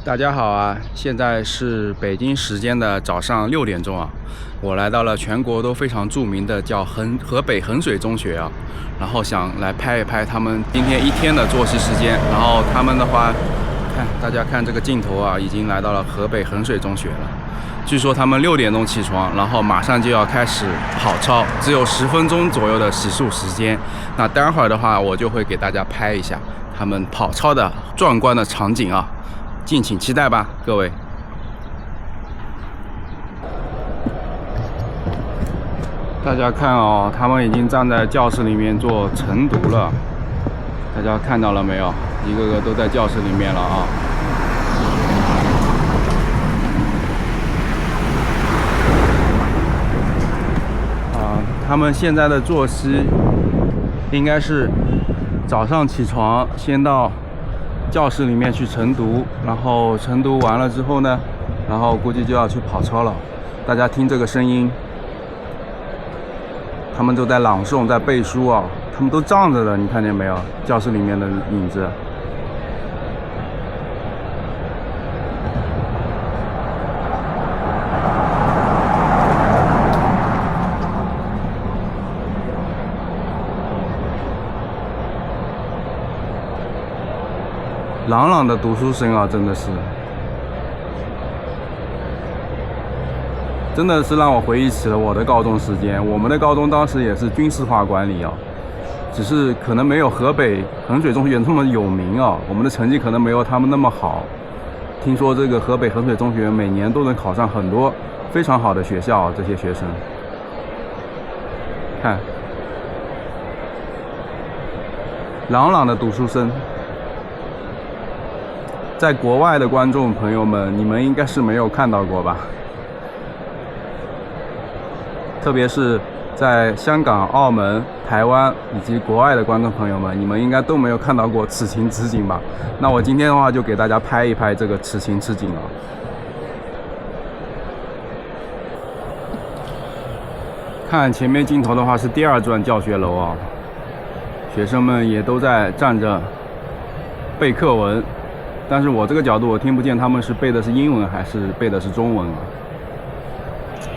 大家好啊，现在是北京时间的早上6点钟啊，我来到了全国都非常著名的叫河北衡水中学啊，然后想来拍一拍他们今天一天的作息时间。然后他们的话，大家看这个镜头啊，已经来到了河北衡水中学了。据说他们6点钟起床，然后马上就要开始跑操，只有10分钟左右的洗漱时间。那待会儿的话，我就会给大家拍一下他们跑操的壮观的场景啊。敬请期待吧，各位。大家看哦，他们已经站在教室里面做晨读了。大家看到了没有？一个个都在教室里面了啊。他们现在的作息应该是早上起床先到教室里面去晨读，然后晨读完了之后呢，然后估计就要去跑操了。大家听这个声音，他们都在朗诵，在背书啊，他们都站着的，你看见没有？教室里面的影子。朗朗的读书声啊，真的是让我回忆起了我的高中时间。我们的高中当时也是军事化管理啊，只是可能没有河北衡水中学那么有名啊，我们的成绩可能没有他们那么好。听说这个河北衡水中学每年都能考上很多非常好的学校啊，这些学生。看，朗朗的读书声。在国外的观众朋友们，你们应该是没有看到过吧？特别是在香港、澳门、台湾以及国外的观众朋友们，你们应该都没有看到过此情此景吧？那我今天的话就给大家拍一拍这个此情此景啊。看前面镜头的话是第2幢教学楼啊，学生们也都在站着背课文。但是我这个角度我听不见他们是背的是英文还是背的是中文啊。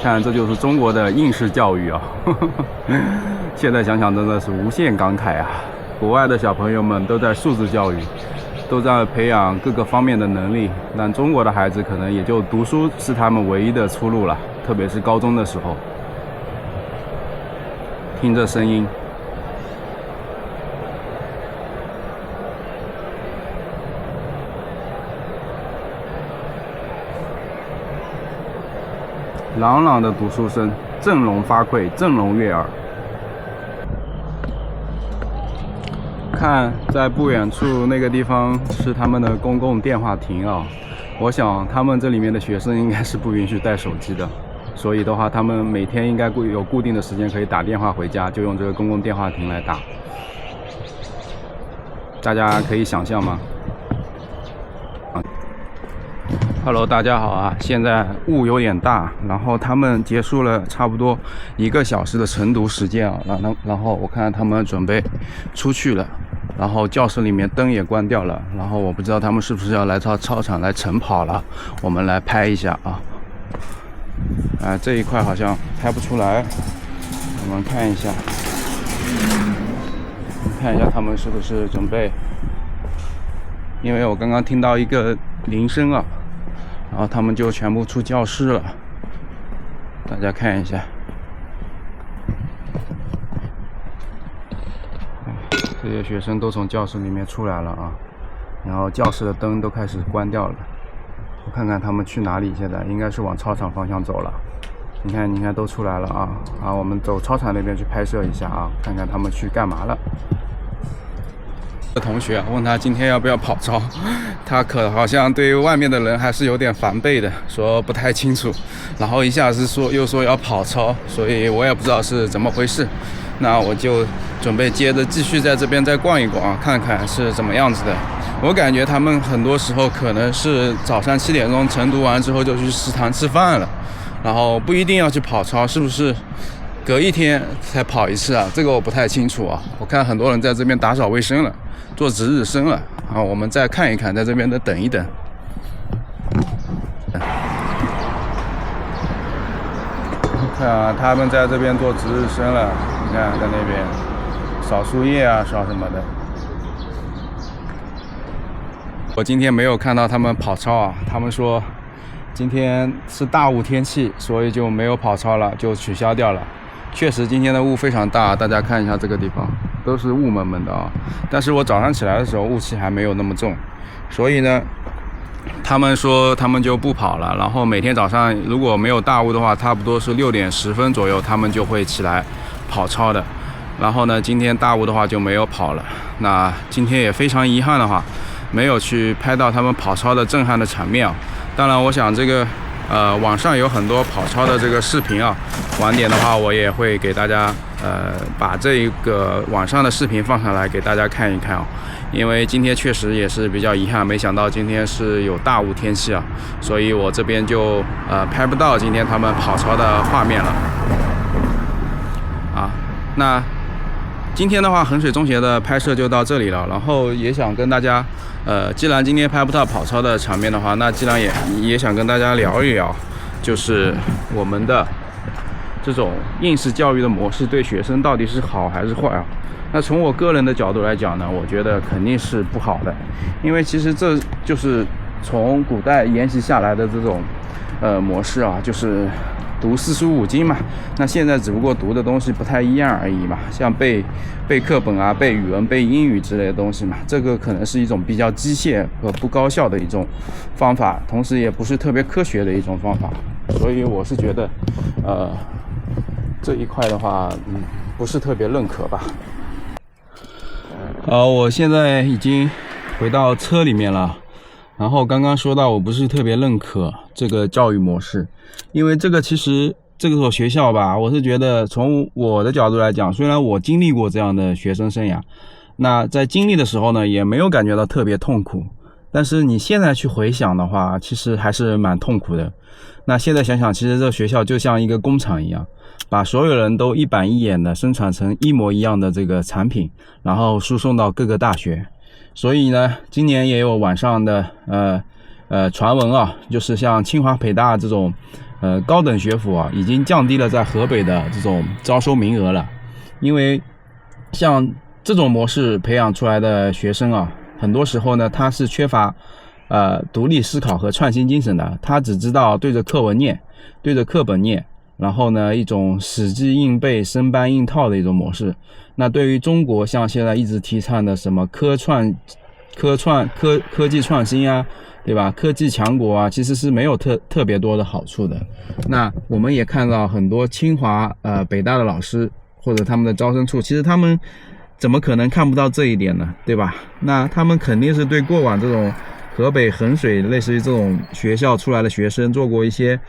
看，这就是中国的应试教育啊。现在想想真的是无限感慨啊。国外的小朋友们都在素质教育，都在培养各个方面的能力，但中国的孩子可能也就读书是他们唯一的出路了，特别是高中的时候。听这声音，朗朗的读书声，振聋发聩，振聋悦耳。看，在不远处那个地方是他们的公共电话亭啊。我想他们这里面的学生应该是不允许带手机的，所以的话，他们每天应该有固定的时间可以打电话回家，就用这个公共电话亭来打。大家可以想象吗？Hello， 大家好啊！现在雾有点大，然后他们结束了差不多1个小时的晨读时间啊，然后我看他们准备出去了，然后教室里面灯也关掉了，然后我不知道他们是不是要来到操场来晨跑了，我们来拍一下啊。这一块好像拍不出来，我们看一下，他们是不是准备？因为我刚刚听到一个铃声啊。然后他们就全部出教室了，大家看一下，这些学生都从教室里面出来了啊，然后教室的灯都开始关掉了。我看看他们去哪里，现在应该是往操场方向走了。你看都出来了啊！我们走操场那边去拍摄一下啊，看看他们去干嘛了。同学问他今天要不要跑操，他可好像对外面的人还是有点防备的，说不太清楚，然后一下子又说要跑操，所以我也不知道是怎么回事。那我就准备接着继续在这边再逛一逛，看看是怎么样子的。我感觉他们很多时候可能是早上7点钟晨读完之后就去食堂吃饭了，然后不一定要去跑操，是不是隔1天才跑一次啊？这个我不太清楚啊。我看很多人在这边打扫卫生了，做值日生了啊。我们再看一看，在这边再等一等。看啊，他们在这边做值日生了，你看在那边扫树叶啊，扫什么的。我今天没有看到他们跑操啊，他们说今天是大雾天气，所以就没有跑操了，就取消掉了。确实今天的雾非常大，大家看一下这个地方都是雾蒙蒙的啊。但是我早上起来的时候雾气还没有那么重，所以呢他们说他们就不跑了，然后每天早上如果没有大雾的话，差不多是6点10分左右他们就会起来跑操的。然后呢今天大雾的话就没有跑了。那今天也非常遗憾的话没有去拍到他们跑操的震撼的场面啊。当然我想这个网上有很多跑操的这个视频啊，晚点的话我也会给大家把这一个网上的视频放上来给大家看一看啊。因为今天确实也是比较遗憾，没想到今天是有大雾天气啊，所以我这边就拍不到今天他们跑操的画面了啊。那今天的话衡水中学的拍摄就到这里了，然后也想跟大家既然今天拍不到跑操的场面的话，那既然也想跟大家聊一聊，就是我们的这种应试教育的模式对学生到底是好还是坏啊。那从我个人的角度来讲呢，我觉得肯定是不好的，因为其实这就是从古代沿袭下来的这种模式啊，就是读四书五经嘛。那现在只不过读的东西不太一样而已嘛，像背课本啊、背语文、背英语之类的东西嘛，这个可能是一种比较机械和不高效的一种方法，同时也不是特别科学的一种方法。所以我是觉得这一块的话不是特别认可吧。好，我现在已经回到车里面了。然后刚刚说到我不是特别认可这个教育模式，因为其实这所学校吧，我是觉得从我的角度来讲，虽然我经历过这样的学生生涯，那在经历的时候呢也没有感觉到特别痛苦，但是你现在去回想的话，其实还是蛮痛苦的。那现在想想，其实这学校就像一个工厂一样，把所有人都一板一眼的生产成一模一样的这个产品，然后输送到各个大学。所以呢今年也有网上的传闻啊，就是像清华北大这种高等学府啊，已经降低了在河北的这种招收名额了。因为像这种模式培养出来的学生啊，很多时候呢他是缺乏独立思考和创新精神的，他只知道对着课文念，对着课本念，然后呢一种死记硬背生搬硬套的一种模式。那对于中国像现在一直提倡的什么科技创新啊，对吧，科技强国啊，其实是没有特别多的好处的。那我们也看到很多清华北大的老师或者他们的招生处，其实他们怎么可能看不到这一点呢，对吧？那他们肯定是对过往这种河北衡水类似于这种学校出来的学生做过一些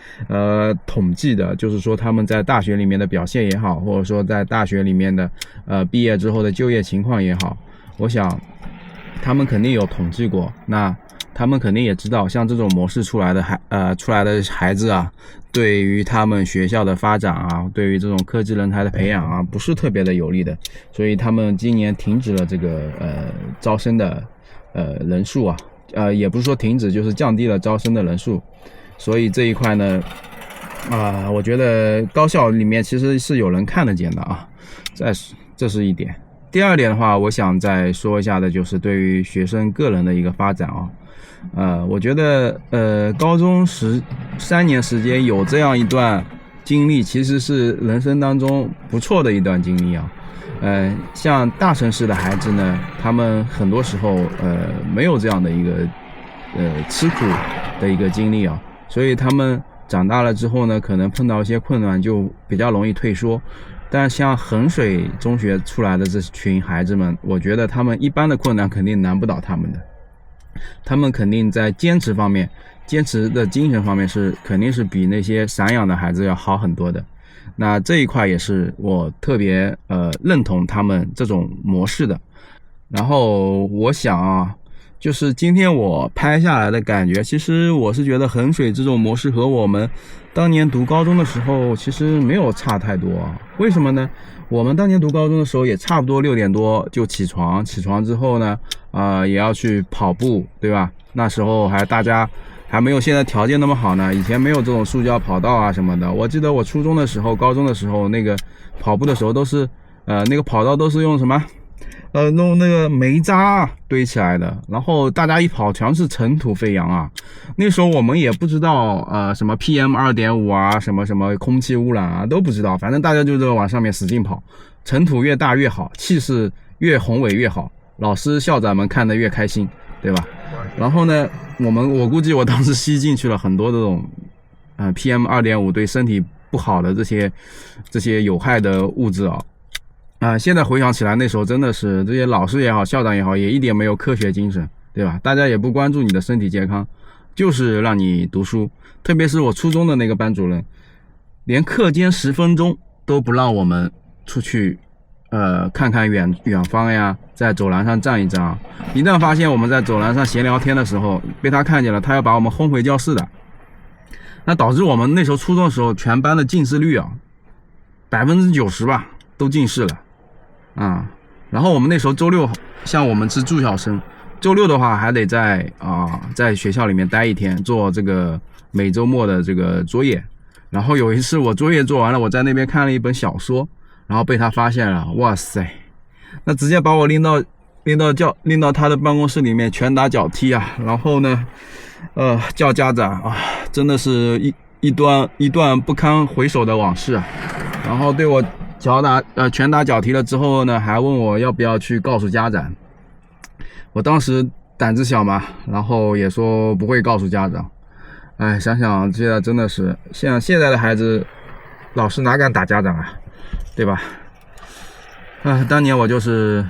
统计的，就是说他们在大学里面的表现也好，或者说在大学里面的毕业之后的就业情况也好，我想他们肯定有统计过。那他们肯定也知道，像这种模式出来的孩子啊，对于他们学校的发展啊，对于这种科技人才的培养啊，不是特别的有利的。所以他们今年停止了这个招生的人数啊，也不是说停止，就是降低了招生的人数。所以这一块呢我觉得高校里面其实是有人看得见的啊，这是一点。第二点的话，我想再说一下的就是对于学生个人的一个发展啊。我觉得高中3年时间有这样一段经历，其实是人生当中不错的一段经历啊。像大城市的孩子呢，他们很多时候没有这样的一个吃苦的一个经历啊，所以他们长大了之后呢，可能碰到一些困难就比较容易退缩。但像衡水中学出来的这群孩子们，我觉得他们一般的困难肯定难不倒他们的，他们肯定在坚持方面，坚持的精神方面肯定是比那些散养的孩子要好很多的。那这一块也是我特别认同他们这种模式的。然后我想啊，就是今天我拍下来的感觉，其实我是觉得衡水这种模式和我们当年读高中的时候其实没有差太多。为什么呢？我们当年读高中的时候也差不多6点多就起床之后呢也要去跑步，对吧？那时候大家还没有现在条件那么好呢。以前没有这种塑胶跑道啊什么的。我记得我初中的时候、高中的时候，那个跑步的时候都是，那个跑道都是用什么？弄那个煤渣堆起来的，然后大家一跑全是尘土飞扬啊。那时候我们也不知道什么 PM2.5 啊，什么什么空气污染啊都不知道，反正大家就往上面使劲跑，尘土越大越好，气势越宏伟越好，老师校长们看得越开心，对吧？然后呢，我估计我当时吸进去了很多这种PM2.5 对身体不好的这些有害的物质啊。现在回想起来，那时候真的是这些老师也好，校长也好，也一点没有科学精神，对吧？大家也不关注你的身体健康，就是让你读书。特别是我初中的那个班主任，连课间10分钟都不让我们出去，看看远方呀，在走廊上站一站啊。一旦发现我们在走廊上闲聊天的时候被他看见了，他要把我们轰回教室的。那导致我们那时候初中的时候，全班的近视率90%吧，都近视了。然后我们那时候周六，像我们是住校生，周六的话还得在学校里面待一天，做这个每周末的这个作业。然后有一次我作业做完了，我在那边看了一本小说，然后被他发现了，哇塞，那直接把我拎到他的办公室里面拳打脚踢啊，然后呢，叫家长啊，真的是一段不堪回首的往事啊。然后对我拳打脚踢了之后呢，还问我要不要去告诉家长。我当时胆子小嘛，然后也说不会告诉家长。想想现在真的是，像现在的孩子，老师哪敢打家长啊，对吧？当年我就是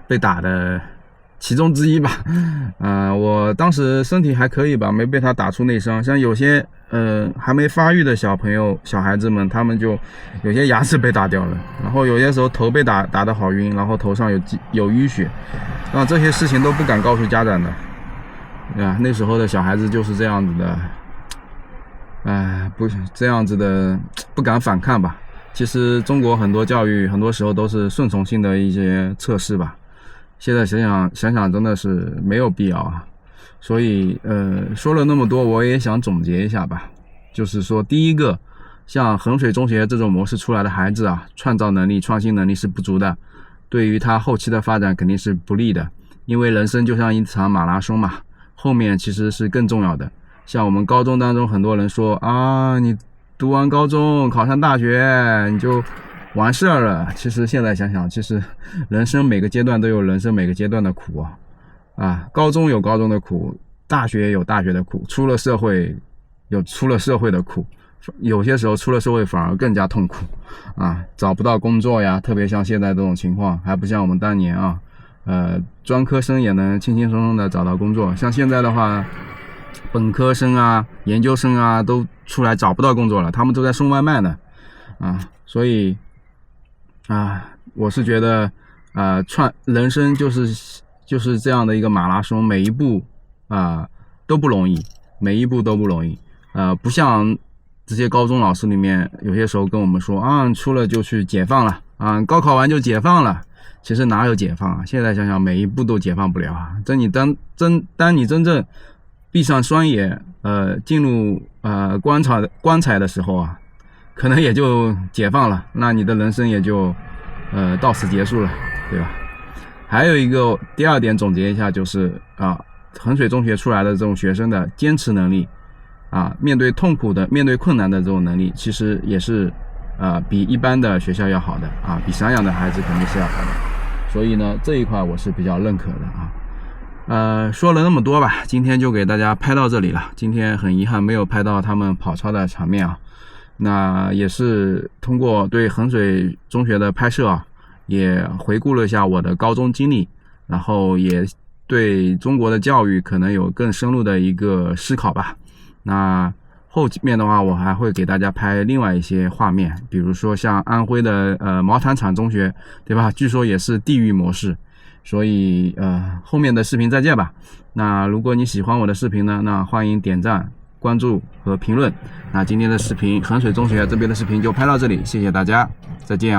被打的其中之一吧。我当时身体还可以吧，没被他打出内伤。像有些还没发育的小孩子们，他们就有些牙齿被打掉了，然后有些时候头被打得好晕，然后头上有淤血，这些事情都不敢告诉家长的。那时候的小孩子就是这样子的，这样子的不敢反抗吧。其实中国很多教育很多时候都是顺从性的一些测试吧，现在想想真的是没有必要啊。所以说了那么多，我也想总结一下吧。就是说，第一个，像衡水中学这种模式出来的孩子啊，创造能力、创新能力是不足的，对于他后期的发展肯定是不利的。因为人生就像一场马拉松嘛，后面其实是更重要的。像我们高中当中很多人说你读完高中考上大学你就完事儿了。其实现在想想，其实人生每个阶段都有人生每个阶段的苦高中有高中的苦，大学有大学的苦，出了社会有出了社会的苦，有些时候出了社会反而更加痛苦找不到工作呀，特别像现在这种情况，还不像我们当年专科生也能轻轻松松的找到工作。像现在的话，本科生研究生都出来找不到工作了，他们都在送外卖呢所以我是觉得人生就是这样的一个马拉松，每一步都不容易，每一步都不容易不像这些高中老师里面有些时候跟我们说出了就去解放了高考完就解放了。其实哪有解放现在想想每一步都解放不了当你真正闭上双眼进入棺材的时候可能也就解放了，那你的人生也就到此结束了，对吧？还有一个第二点总结一下，就是衡水中学出来的这种学生的坚持能力面对痛苦的面对困难的这种能力，其实也是比一般的学校要好的比散养的孩子肯定是要好的。所以呢，这一块我是比较认可的说了那么多吧，今天就给大家拍到这里了。今天很遗憾没有拍到他们跑操的场面那也是通过对衡水中学的拍摄也回顾了一下我的高中经历，然后也对中国的教育可能有更深入的一个思考吧。那后面的话我还会给大家拍另外一些画面，比如说像安徽的毛坦厂中学，对吧？据说也是地狱模式。所以后面的视频再见吧。那如果你喜欢我的视频呢，那欢迎点赞、关注和评论。那今天的视频衡水中学这边的视频就拍到这里，谢谢大家，再见